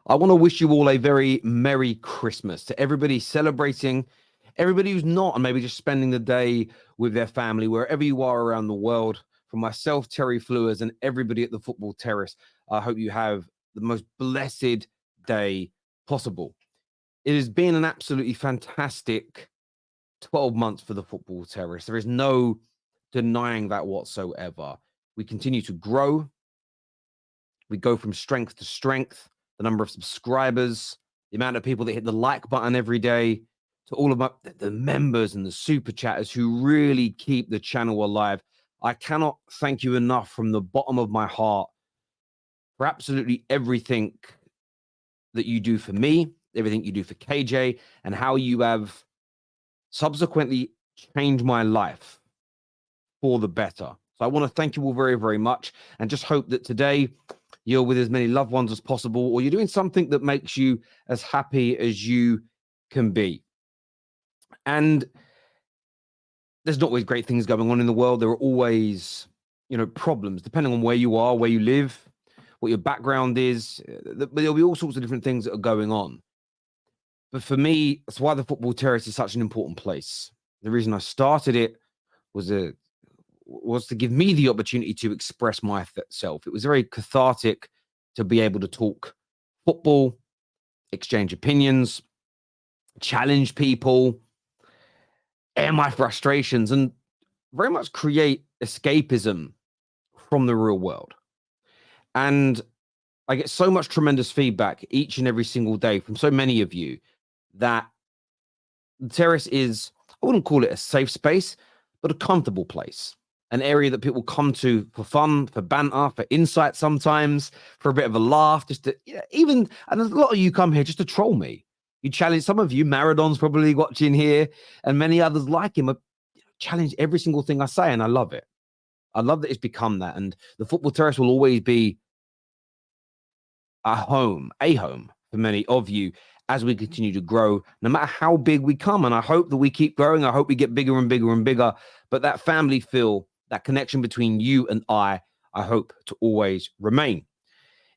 I want to wish you all a very Merry Christmas to everybody celebrating, everybody who's not, and maybe just spending the day with their family, wherever you are around the world. From myself, Terry Flewers, and everybody at the Football Terrace, I hope you have the most blessed day possible. It has been an absolutely fantastic 12 months for the Football Terrace. There is no denying that whatsoever. We continue to grow. We go from strength to strength. The number of subscribers, the amount of people that hit the like button every day, to all of the members and the super chatters who really keep the channel alive. I cannot thank you enough from the bottom of my heart for absolutely everything that you do for me, everything you do for KJ, and how you have subsequently changed my life for the better. So I want to thank you all very, very much, and just hope that today you're with as many loved ones as possible, or you're doing something that makes you as happy as you can be. And there's not always great things going on in the world. There are always, problems, depending on where you are, where you live, what your background is. There'll be all sorts of different things that are going on. But for me, that's why the Football Terrace is such an important place. The reason I started it was to give me the opportunity to express myself. It was very cathartic to be able to talk football, exchange opinions, challenge people, air my frustrations, and very much create escapism from the real world. And I get so much tremendous feedback each and every single day from so many of you that the Terrace is, I wouldn't call it a safe space, but a comfortable place. An area that people come to for fun, for banter, for insight sometimes, for a bit of a laugh, just to, and a lot of you come here just to troll me. You challenge, some of you, Maradon's probably watching here, and many others like him, challenge every single thing I say, and I love it. I love that it's become that, and the Football Terrace will always be a home for many of you as we continue to grow, no matter how big we come. And I hope that we keep growing. I hope we get bigger and bigger and bigger, but that family feel, that connection between you and I hope to always remain.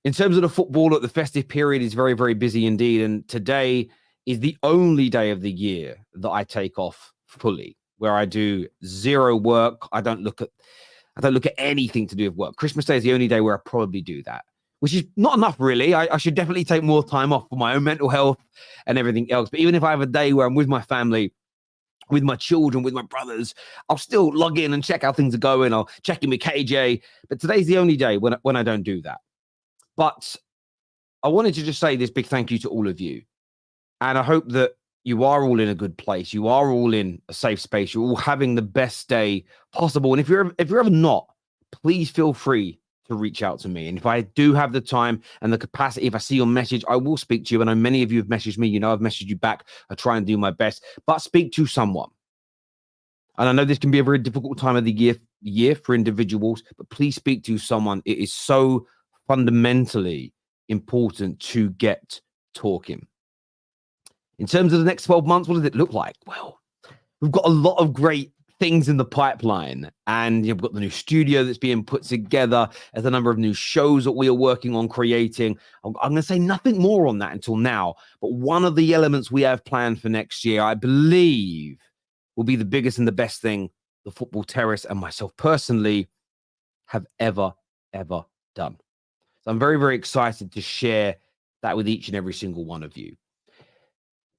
In terms of the football, the festive period is very, very busy indeed. And today is the only day of the year that I take off fully, where I do zero work. I don't look at anything to do with work. Christmas Day is the only day where I probably do that, which is not enough, really. I should definitely take more time off for my own mental health and everything else. But even if I have a day where I'm with my family, with my children, with my brothers, I'll still log in and check how things are going. I'll check in with KJ. But today's the only day when I don't do that. But I wanted to just say this big thank you to all of you. And I hope that you are all in a good place. You are all in a safe space. You're all having the best day possible. And if you're ever not, please feel free to reach out to me. And if I do have the time and the capacity, if I see your message, I will speak to you. I know many of you have messaged me. I've messaged you back. I try and do my best, but speak to someone. And I know this can be a very difficult time of the year for individuals, but please speak to someone. It is so fundamentally important to get talking. In terms of the next 12 months, what does it look like? Well, we've got a lot of great things in the pipeline, and you've got the new studio that's being put together. There's a number of new shows that we are working on creating. I'm going to say nothing more on that until now, but one of the elements we have planned for next year, I believe, will be the biggest and the best thing the Football Terrace and myself personally have ever done. So I'm very, very excited to share that with each and every single one of you.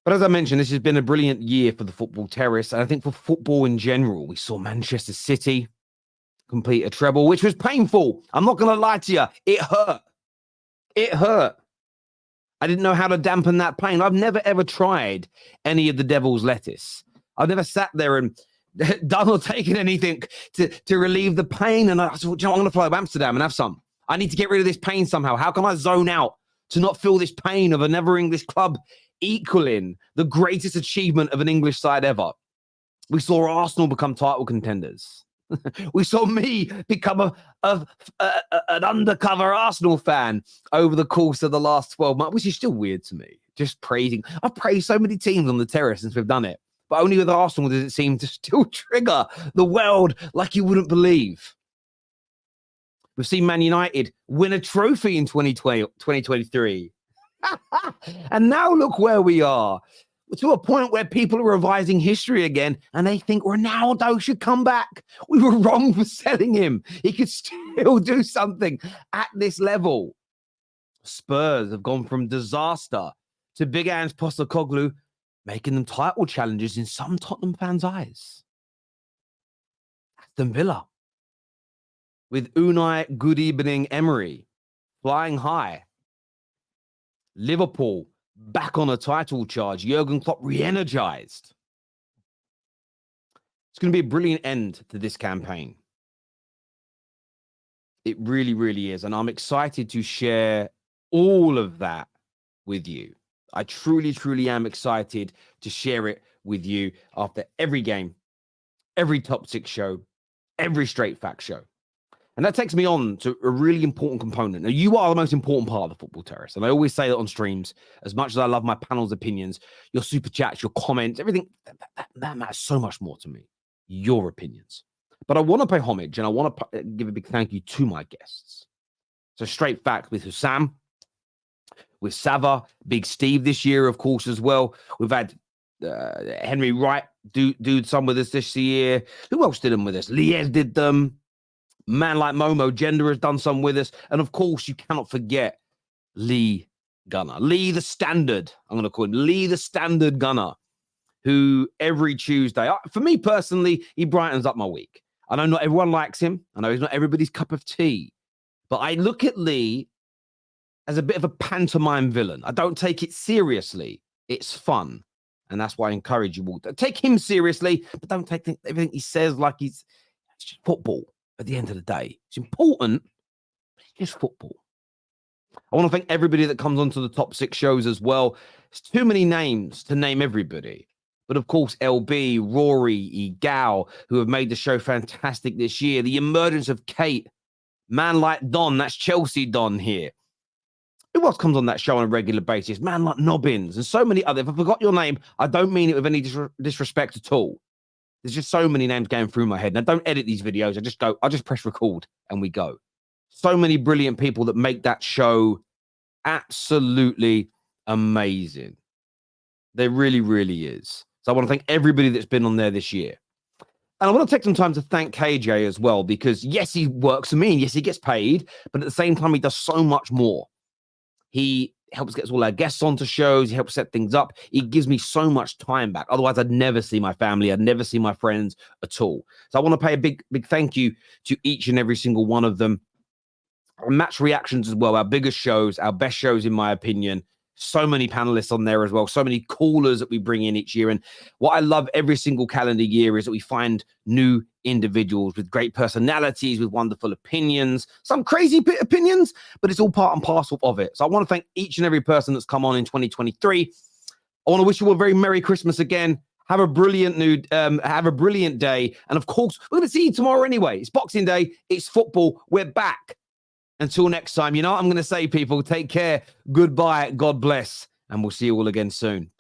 But as I mentioned, this has been a brilliant year for the Football Terrace. And I think for football in general, we saw Manchester City complete a treble, which was painful. I'm not going to lie to you. It hurt. It hurt. I didn't know how to dampen that pain. I've never, ever tried any of the devil's lettuce. I've never sat there and done or taken anything to relieve the pain. And I thought, I'm going to fly to Amsterdam and have some. I need to get rid of this pain somehow. How can I zone out to not feel this pain of another English club equaling the greatest achievement of an English side ever? We saw Arsenal become title contenders. We saw me become an undercover Arsenal fan over the course of the last 12 months, which is still weird to me. Just praising. I've praised so many teams on the Terrace since we've done it, but only with Arsenal does it seem to still trigger the world like you wouldn't believe. We've seen Man United win a trophy in 2023. And now look where we are, to a point where people are revising history again and they think Ronaldo should come back. We were wrong for selling him. He could still do something at this level. Spurs have gone from disaster to Big Ange Postecoglou making them title challenges in some Tottenham fans' eyes. Aston Villa with Unai Good Evening Emery flying high. Liverpool back on a title charge. Jurgen Klopp re-energized. It's going to be a brilliant end to this campaign. It really, really is. And I'm excited to share all of that with you. I truly, truly am excited to share it with you after every game, every top six show, every straight fact show. And that takes me on to a really important component. Now, you are the most important part of the Football Terrace. And I always say that on streams, as much as I love my panel's opinions, your super chats, your comments, everything, that matters so much more to me. Your opinions. But I want to pay homage and I want to give a big thank you to my guests. So straight fact with Hussam, with Sava, Big Steve this year, of course, as well. We've had Henry Wright do some with us this year. Who else did them with us? Liez did them. Man like Momo Gender has done some with us. And of course, you cannot forget Lee Gunner. Lee the Standard, I'm going to call him Lee the Standard Gunner, who every Tuesday, for me personally, he brightens up my week. I know not everyone likes him. I know he's not everybody's cup of tea. But I look at Lee as a bit of a pantomime villain. I don't take it seriously. It's fun. And that's why I encourage you all to take him seriously, but don't take everything he says like it's just football. At the end of the day, it's important, but it's just football. I want to thank everybody that comes onto the top six shows as well. It's too many names to name everybody. But of course, LB, Rory, Egal, who have made the show fantastic this year. The emergence of Kate, man like Don, that's Chelsea Don here. Who else comes on that show on a regular basis? Man like Nobbins and so many others. If I forgot your name, I don't mean it with any disrespect at all. There's just so many names going through my head. And I don't edit these videos. I just press record and we go. So many brilliant people that make that show absolutely amazing. There really, really is. So I want to thank everybody that's been on there this year. And I want to take some time to thank KJ as well, because yes, he works for me and yes, he gets paid, but at the same time, he does so much more. He helps get all our guests onto shows. He helps set things up. He gives me so much time back. Otherwise, I'd never see my family. I'd never see my friends at all. So I want to pay a big, big thank you to each and every single one of them. Match reactions as well. Our biggest shows, our best shows, in my opinion. So many panelists on there as well. So many callers that we bring in each year. And what I love every single calendar year is that we find new individuals with great personalities, with wonderful opinions, some crazy opinions, but it's all part and parcel of it. So I want to thank each and every person that's come on in 2023. I want to wish you all a very Merry Christmas again. Have a brilliant day. And of course, we're going to see you tomorrow anyway. It's Boxing Day. It's football. We're back. Until next time, you know what I'm going to say, people? Take care. Goodbye. God bless. And we'll see you all again soon.